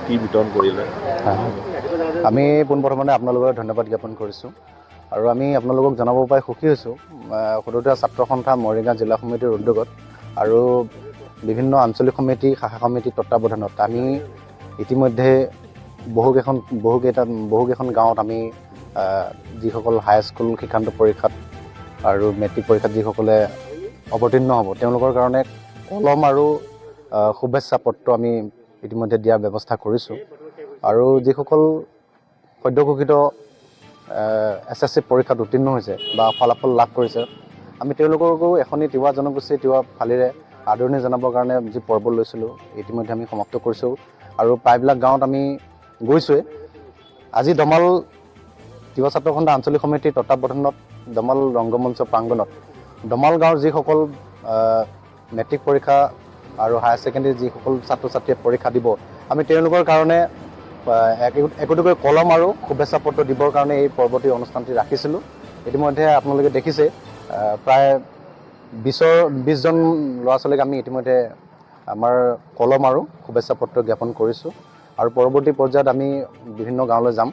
কি বিতৰণ কৰিলে? আমি পোনপ্ৰথমে আপোনালোকক ধন্যবাদ জ্ঞাপন কৰিছোঁ আৰু আমি আপোনালোকক জনাব পাই সুখী হৈছোঁ। সদৌতীয়া ছাত্ৰ সন্থা মৰিগাঁও জিলা সমিতিৰ উদ্যোগত আৰু বিভিন্ন আঞ্চলিক সমিতি শাখা সমিতিৰ তত্বাৱধানত আমি ইতিমধ্যে বহুকেইখন গাঁৱত আমি যিসকল হাইস্কুল শিক্ষান্ত পৰীক্ষাত আৰু মেট্ৰিক পৰীক্ষাত যিসকলে অৱতীৰ্ণ হ'ব তেওঁলোকৰ কাৰণে কলম আৰু শুভেচ্ছা পত্ৰ আমি ইতিমধ্যে দিয়াৰ ব্যৱস্থা কৰিছোঁ। আৰু যিসকল সদ্য ঘোষিত SSC পৰীক্ষাত উত্তীৰ্ণ হৈছে বা ফলাফল লাভ কৰিছে, আমি তেওঁলোককো এখনি তিৱা জনগোষ্ঠী তিৱা ফালিৰে আদৰণি জনাবৰ কাৰণে যি পৰ্ব লৈছিলোঁ ইতিমধ্যে আমি সমাপ্ত কৰিছোঁ আৰু প্ৰায়বিলাক গাঁৱত আমি গৈছোঁৱে। আজি দমাল তিৱা ছাত্ৰ সন্থা আঞ্চলিক সমিতিৰ তত্বাৱধানত দমাল ৰংগমঞ্চ প্ৰাংগণত দমাল গাঁৱৰ যিসকল মেট্ৰিক পৰীক্ষা আৰু হায়াৰ ছেকেণ্ডেৰী যিসকল ছাত্ৰ ছাত্ৰীয়ে পৰীক্ষা দিব, আমি তেওঁলোকৰ কাৰণে একোটিকৈ কলম আৰু শুভেচ্ছা পত্ৰ দিবৰ কাৰণে এই পৰৱৰ্তী অনুষ্ঠানটি ৰাখিছিলোঁ। ইতিমধ্যে আপোনালোকে দেখিছে প্ৰায় 20জন ল'ৰা ছোৱালীক আমি ইতিমধ্যে আমাৰ কলম আৰু শুভেচ্ছা পত্ৰ জ্ঞাপন কৰিছোঁ আৰু পৰৱৰ্তী পৰ্যায়ত আমি বিভিন্ন গাঁৱলৈ যাম।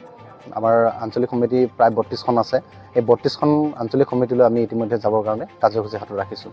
আমাৰ আঞ্চলিক সমিতি প্ৰায় 32খন আছে। এই 32খন আঞ্চলিক সমিতিলৈ আমি ইতিমধ্যে যাবৰ কাৰণে কাৰ্যসূচী হাতত ৰাখিছোঁ।